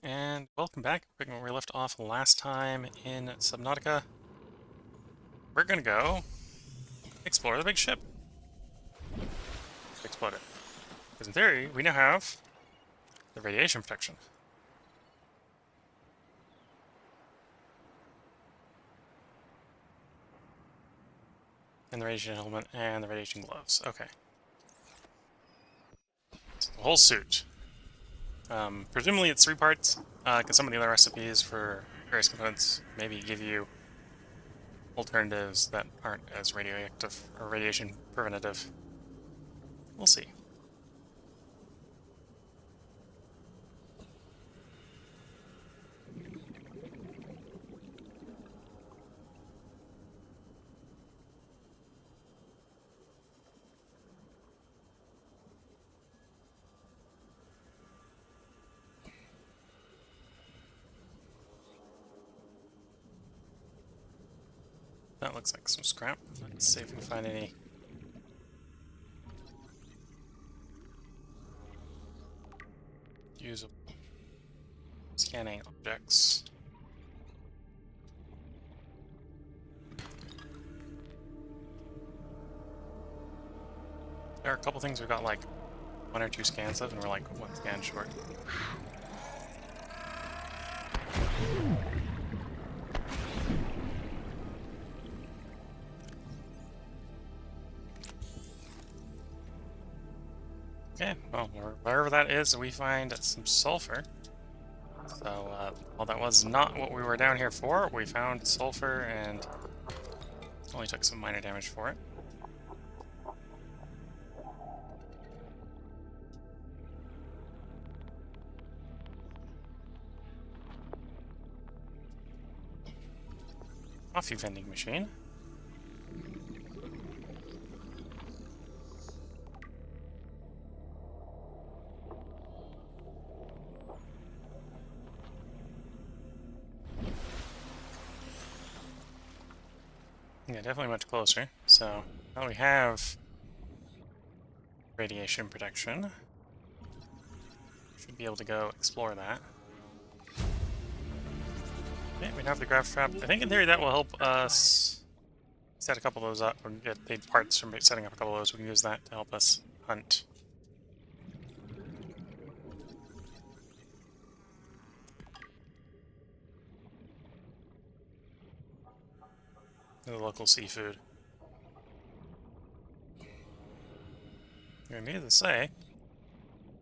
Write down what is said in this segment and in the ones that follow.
And welcome back. Where we left off last time in Subnautica. We're gonna go explore the big ship. Explode it. Because in theory, we now have the radiation protection. And the radiation helmet and the radiation gloves. Okay. So the whole suit. Presumably it's 3 parts, because some of the other recipes for various components maybe give you alternatives that aren't as radioactive or radiation preventative. We'll see. That looks like some scrap. Let's see if we can find any usable scanning objects. There are a couple things we've got like 1 or 2 scans of, and we're like 1 scan short. Okay, well, wherever that is, we find some sulfur. So, while that was not what we were down here for, we found sulfur and only took some minor damage for it. Coffee vending machine. Yeah, definitely much closer. So, now we have radiation protection. Should be able to go explore that. Okay, we have the grav trap. I think in theory that will help us set a couple of those up, or get the parts from setting up a couple of those. We can use that to help us hunt. The local seafood. Needless to say,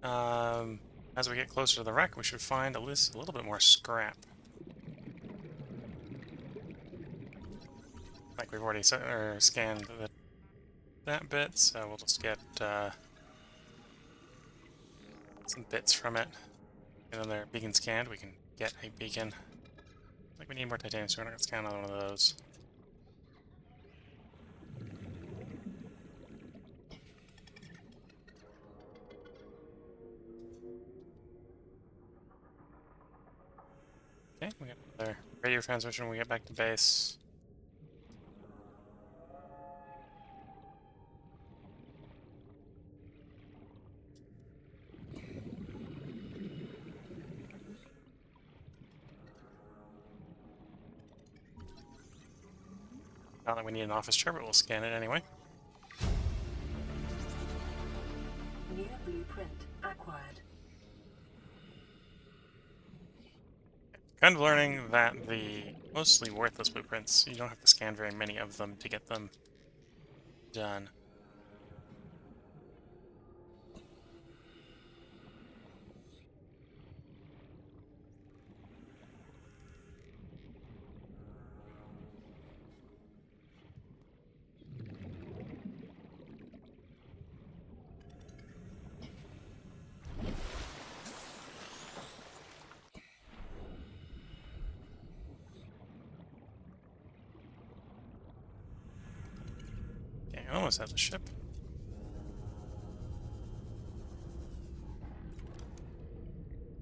as we get closer to the wreck, we should find at least a little bit more scrap. Like we've already scanned that bit, so we'll just get some bits from it. Get another beacon scanned. We can get a beacon. Like we need more titanium, so we're not gonna scan another one of those. Okay, we got another radio transmission when we get back to base. Not that we need an office chair, but we'll scan it anyway. New blueprint acquired. Kind of learning that the mostly worthless blueprints, you don't have to scan very many of them to get them done. Okay, almost at the ship.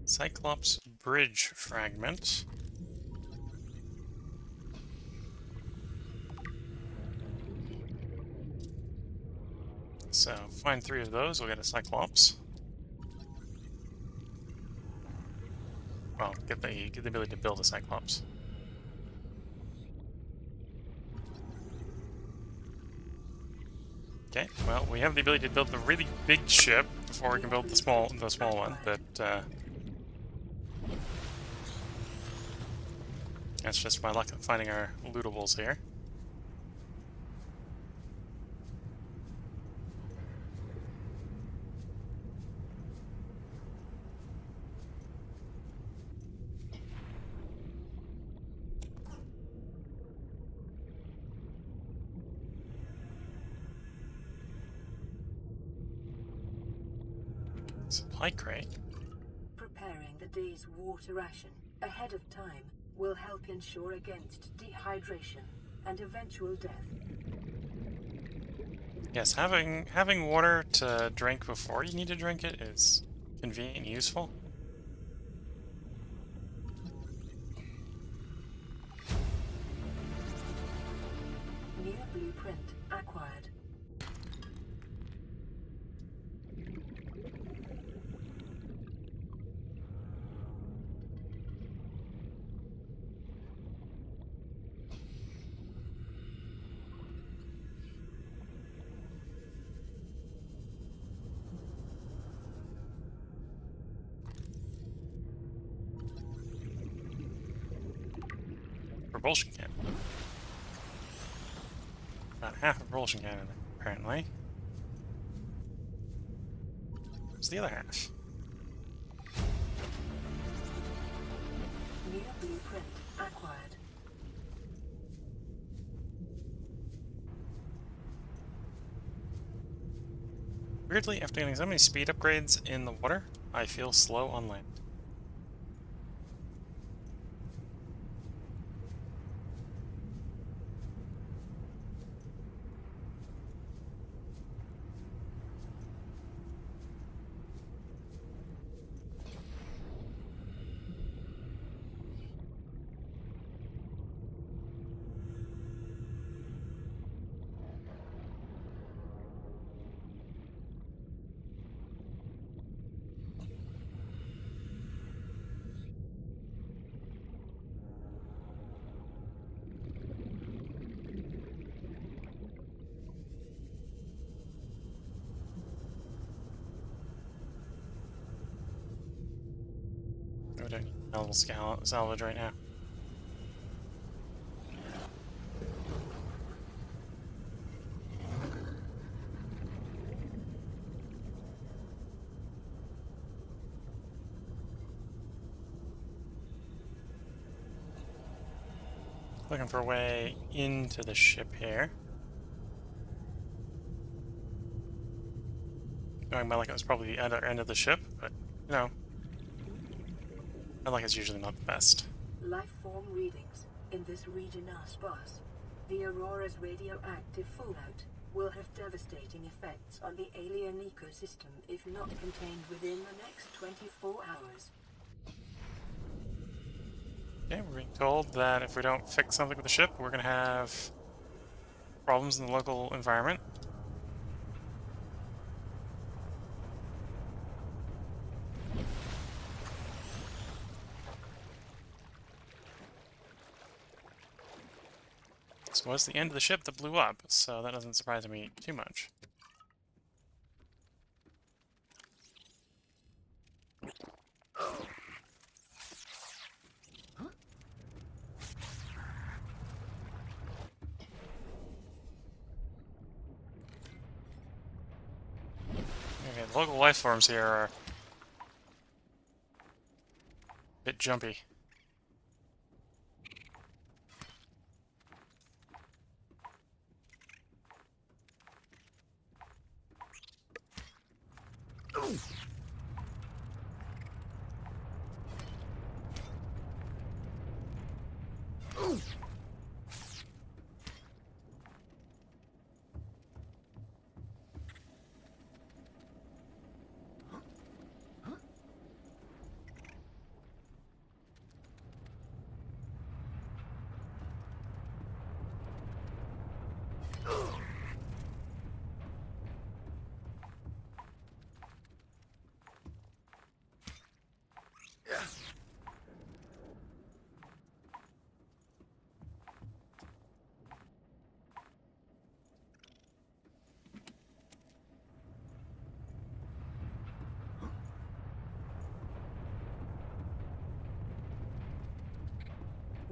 Cyclops bridge fragment. So, find 3 of those, we'll get a Cyclops. well, get the ability to build a Cyclops. Okay, well, we have the ability to build the really big ship before we can build the small one, but that's just my luck at finding our lootables here. Supply crate. Preparing the day's water ration ahead of time will help ensure against dehydration and eventual death. Yes, having water to drink before you need to drink it is convenient and useful. New blueprint acquired. Propulsion cannon. About half a propulsion cannon, apparently. What's the other half? New blueprint acquired. Weirdly, after getting so many speed upgrades in the water, I feel slow on land. We don't need valuable salvage right now. Looking for a way into the ship here. Going by like it was probably the other end of the ship, but, you know, I like it's usually not the best. Life form readings in this region are sparse. The Aurora's radioactive fallout will have devastating effects on the alien ecosystem if not contained within the next 24 hours. Okay, we're being told that if we don't fix something with the ship, we're going to have problems in the local environment. This was the end of the ship that blew up, so that doesn't surprise me too much. Okay, the local life forms here are a bit jumpy.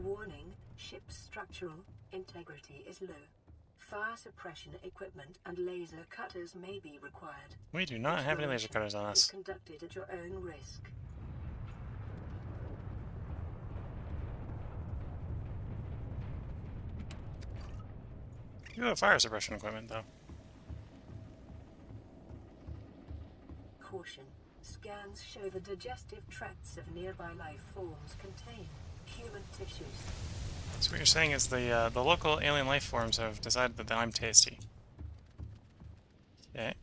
Warning, ship's structural integrity is low. Fire suppression equipment and laser cutters may be required. We do not have any laser cutters on Is us. conducted at your own risk. You have fire suppression equipment, though. Caution. Scans show the digestive tracts of nearby life forms contain human tissues. So what you're saying is the local alien life forms have decided that I'm tasty. Okay.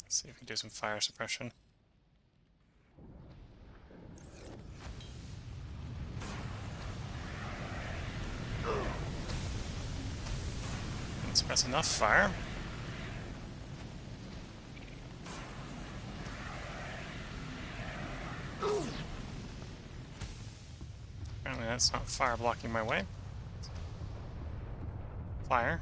Let's see if we can do some fire suppression. Didn't suppress enough fire. Apparently that's not fire blocking my way. Fire.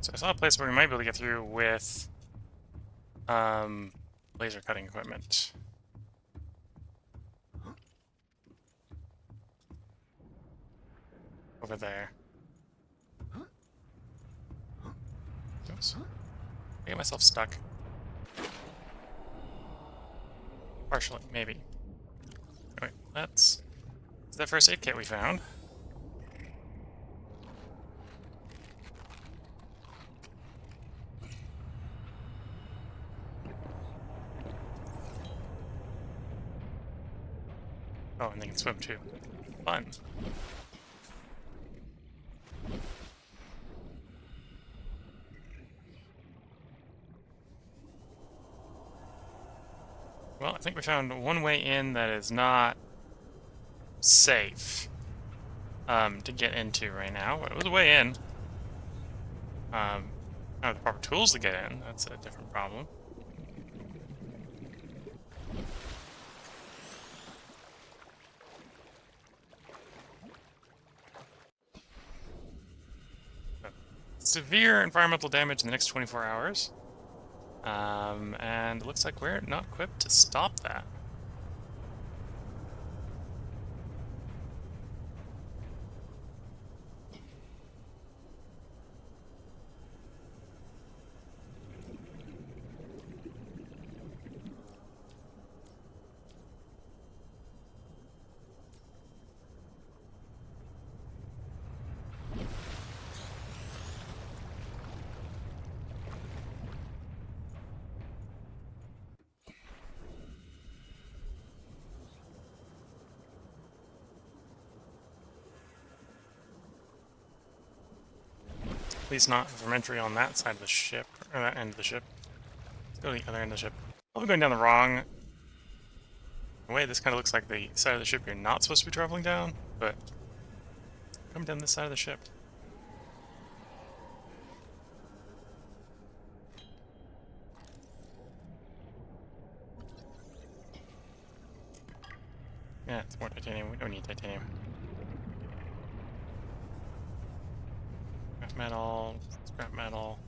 So I saw a place where we might be able to get through with laser cutting equipment. Over there. Oops. I get myself stuck. Partially, maybe. Wait, that's the first aid kit we found. Oh, and they can swim too. Fun. Well, I think we found one way in that is not safe to get into right now. But it was a way in. I don't have the proper tools to get in. That's a different problem. Severe environmental damage in the next 24 hours. And it looks like we're not equipped to stop that. At least not from entry on that side of the ship, or that end of the ship. Let's go to the other end of the ship. I'm going down the wrong way. This kind of looks like the side of the ship you're not supposed to be traveling down, but come down this side of the ship. Yeah, it's more titanium. We don't need titanium. Scrap metal, scrap metal.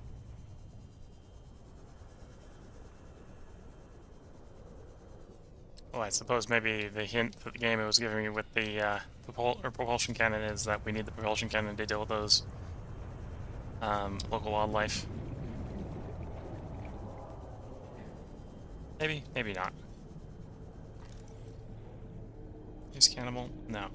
Well, I suppose maybe the hint that the game was giving me with the propulsion cannon is that we need the propulsion cannon to deal with those local wildlife. Maybe, maybe not. Is cannibal? No.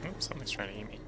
Oops, something's trying to eat me.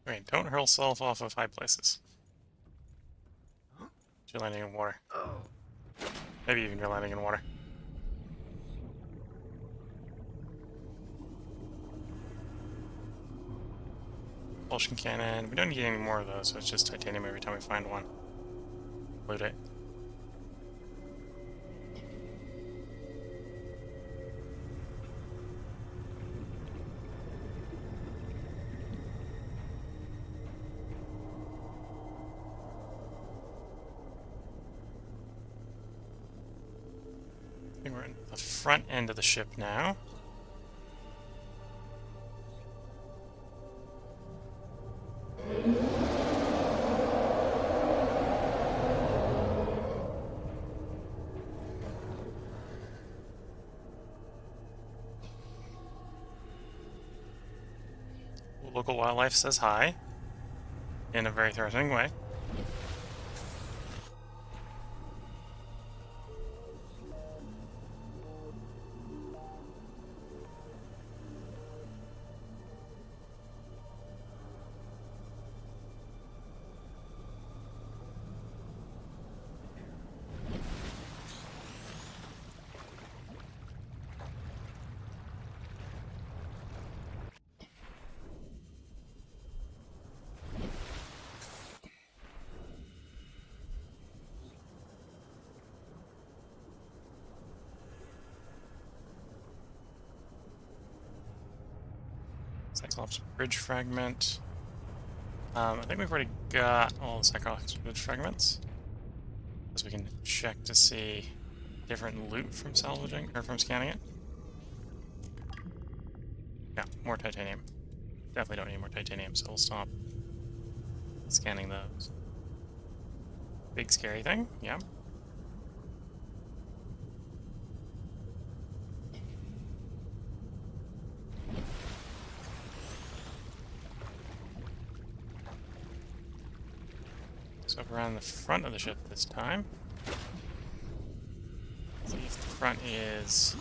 Wait, don't hurl self off of high places. You're landing in water. Maybe even you're landing in water. Propulsion cannon. We don't need any more of those, so it's just titanium every time we find one. Loot it. I think we're in the front end of the ship now. Local wildlife says hi in a very threatening way. Cyclops bridge fragment. I think we've already got all the Cyclops bridge fragments. So we can check to see different loot from salvaging, or from scanning it. Yeah, more titanium. Definitely don't need more titanium, so we'll stop scanning those. Big scary thing, yeah. So around the front of the ship this time. See if the front is...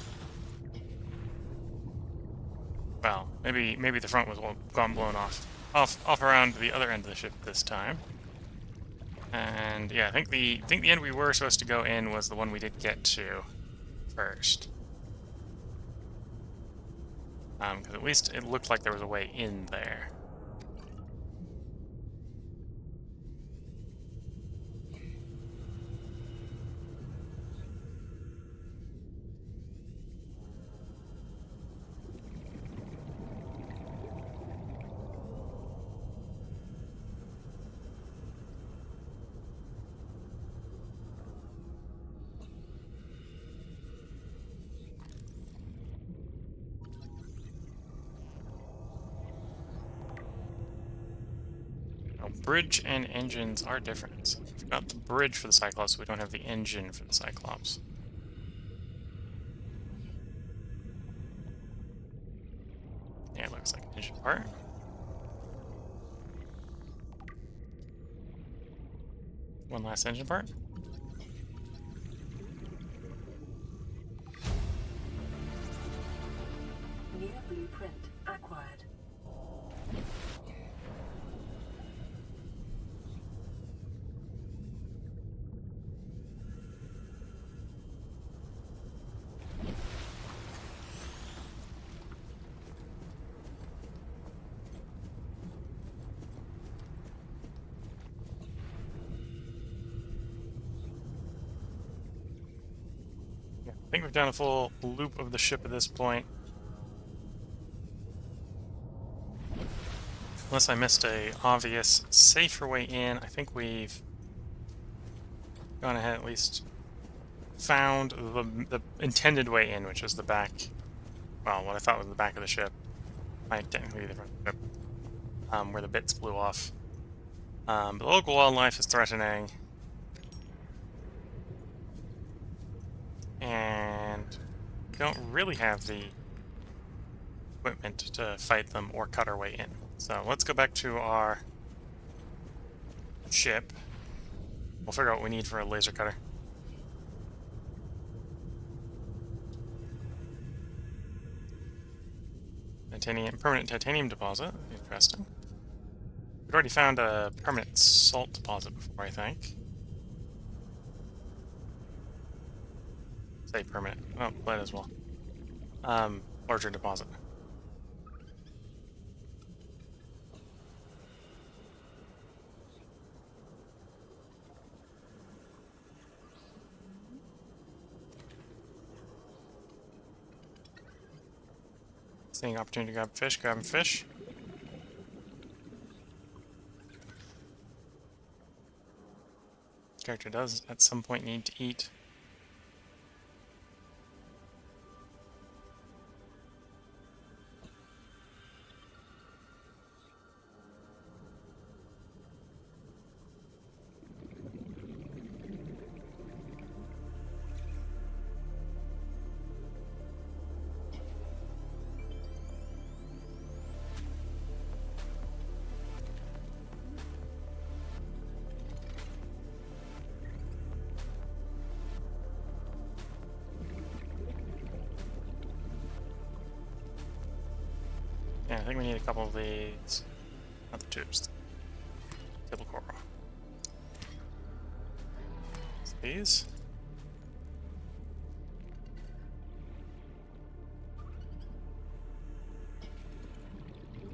Well, maybe the front was gone blown off. Off around the other end of the ship this time. And yeah, I think the end we were supposed to go in was the one we did get to first. Because at least it looked like there was a way in there. Bridge and engines are different. We've got the bridge for the Cyclops, we don't have the engine for the Cyclops. Yeah, it looks like an engine part. One last engine part. New blueprint acquired. I think we've done a full loop of the ship at this point. Unless I missed a obvious, safer way in, I think we've gone ahead at least found the intended way in, which is the back, well, what I thought was the back of the ship. Might technically be the front of the ship, where the bits blew off. But the local wildlife is threatening. And don't really have the equipment to fight them or cut our way in. So let's go back to our ship. We'll figure out what we need for a laser cutter. Titanium, permanent titanium deposit. Interesting. We'd already found a permanent salt deposit before, I think. Say permanent. Oh, might as well. Larger deposit. Seeing opportunity to grab fish, grabbing fish. Character does at some point need to eat. Yeah, I think we need a couple of these. Not the tubes. Table coral. These.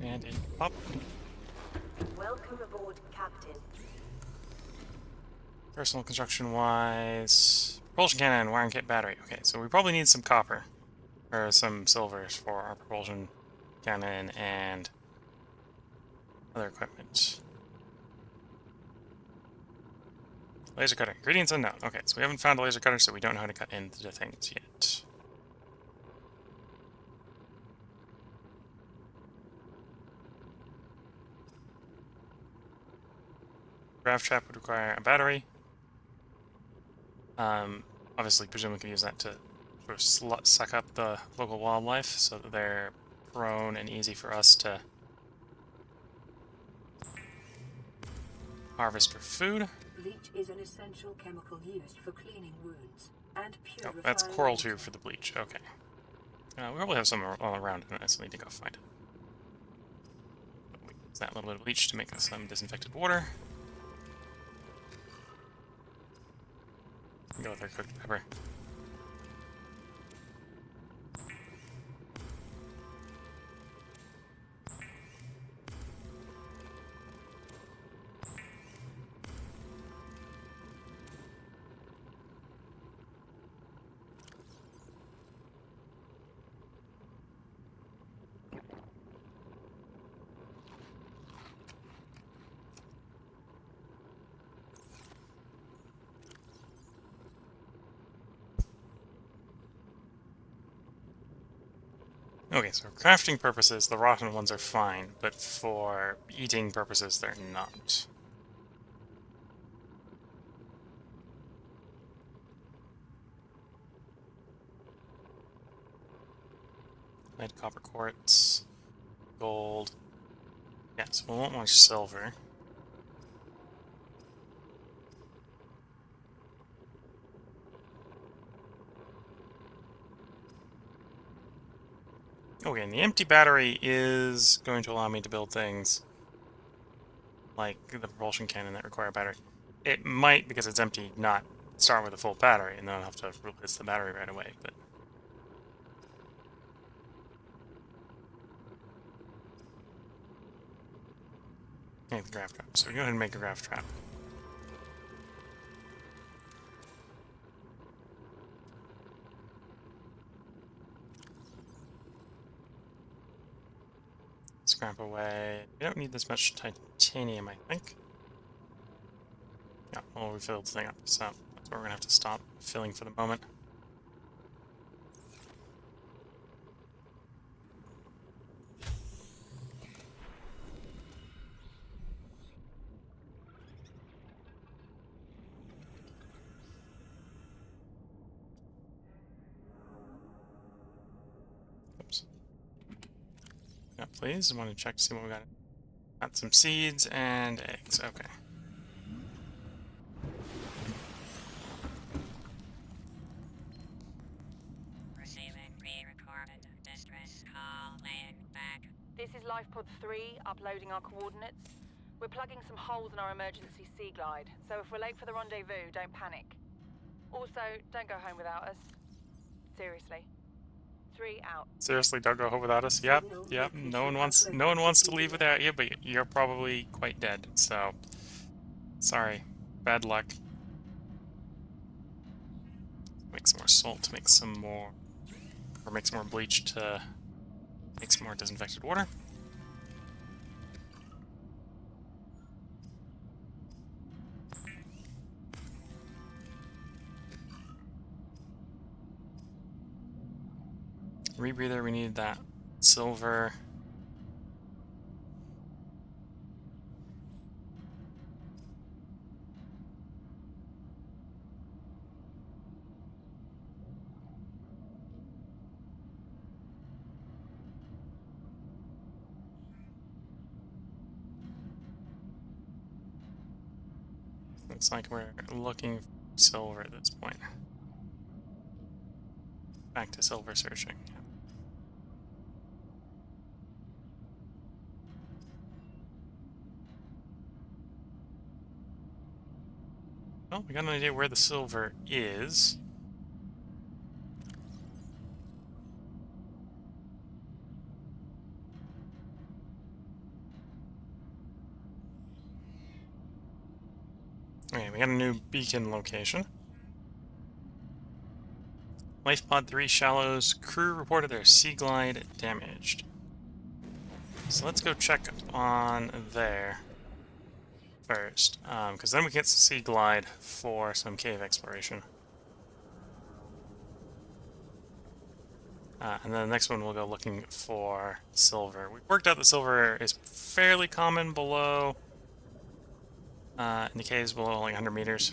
And in pop. Welcome aboard, Captain. Personal construction wise. Propulsion cannon, wiring kit, battery. Okay, so we probably need some copper. Or some silvers for our propulsion cannon and other equipment. Laser cutter. Ingredients unknown. Okay, so we haven't found a laser cutter, so we don't know how to cut into the things yet. Grav trap would require a battery. Obviously, presumably we can use that to sort of suck up the local wildlife so that they're prone and easy for us to harvest for food. Bleach is an essential chemical used for cleaning wounds and Oh, purifying that's coral water. tube for the bleach. Okay. We probably have some all around, and I still need to go find it. We use that little bit of bleach to make some disinfected water. Go with our cooked pepper. Okay, so for crafting purposes, the rotten ones are fine, but for eating purposes, they're not. Lead, copper quartz, gold. Yes, we won't want silver. Okay, and the empty battery is going to allow me to build things like the propulsion cannon that require a battery. It might, because it's empty, not start with a full battery, and then I'll have to replace the battery right away, but... Make the grav trap. So we go ahead and make a grav trap. Scrap away. We don't need this much titanium, I think. Yeah, we'll refill the thing up, so that's where we're gonna have to stop filling for the moment. Oops. Yeah, please. I want to check to see what we got. Got some seeds and eggs. Okay. Receiving pre-recorded distress call laying back. This is Life Pod 3 uploading our coordinates. We're plugging some holes in our emergency sea glide, so if we're late for the rendezvous, don't panic. Also, don't go home without us. Seriously. 3 out. Seriously, don't go home without us. Yep, yep. No one wants to leave without you, but you're probably quite dead. So, sorry. Bad luck. Make some more salt to make some more, or make some more bleach to make some more disinfected water. Rebreather, we need that silver. Looks like we're looking for silver at this point. Back to silver searching. Well, we got an idea where the silver is. Okay, we got a new beacon location. Life Pod 3 Shallows. Crew reported their sea glide damaged. So let's go check on there first, because then we get to sea glide for some cave exploration. And then the next one we'll go looking for silver. We worked out that silver is fairly common below, in the caves below like 100 meters.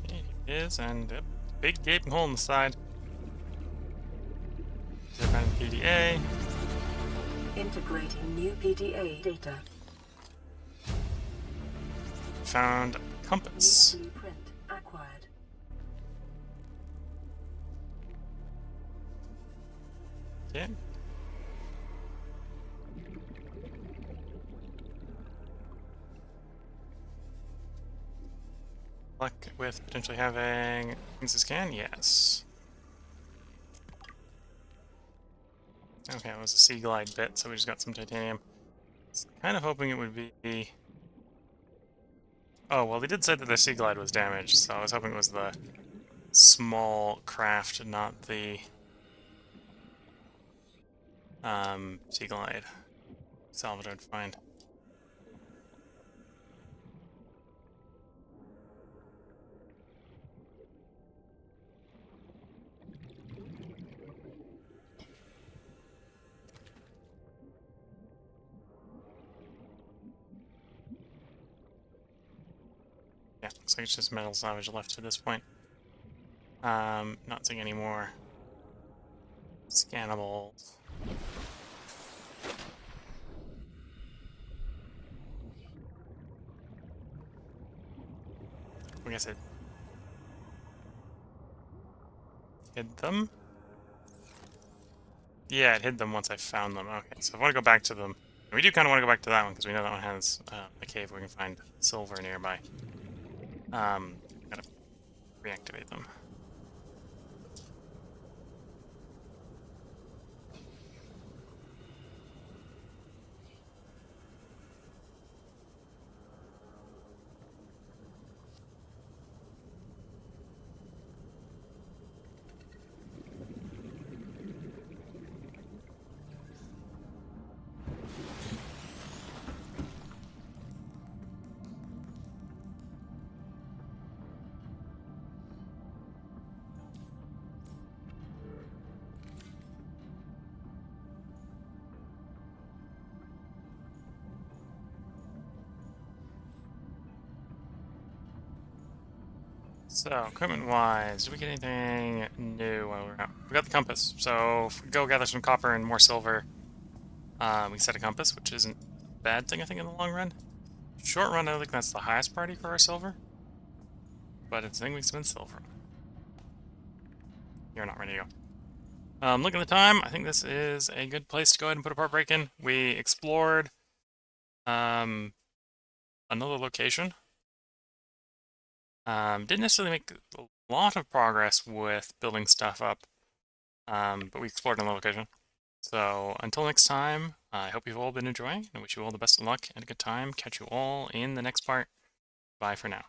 Okay, it is, and a big gaping hole in the side. PDA. Integrating new PDA data. Found compass. New blueprint acquired. Okay. Luck with potentially having things to scan? Yes. Okay, it was a sea glide bit, so we just got some titanium. Kind of hoping it would be... Oh, well, they did say that the sea glide was damaged, so I was hoping it was the small craft, not the sea glide. Salvage I'd find. Yeah, looks like it's just metal salvage left at this point. Not seeing any more scannables. I guess it hid them? Yeah, it hid them once I found them. Okay, so I want to go back to them. We do kind of want to go back to that one, because we know that one has a cave where we can find silver nearby. Gotta reactivate them. So, equipment-wise, did we get anything new while we were out? We got the compass, so go gather some copper and more silver. We set a compass, which isn't a bad thing, I think, in the long run. Short run, I don't think that's the highest priority for our silver. But it's a thing we spend silver on. You're not ready to go. Looking at the time, I think this is a good place to go ahead and put a part break in. We explored another location. Didn't necessarily make a lot of progress with building stuff up, but we explored another location. So until next time, I hope you've all been enjoying, and I wish you all the best of luck and a good time. Catch you all in the next part. Bye for now.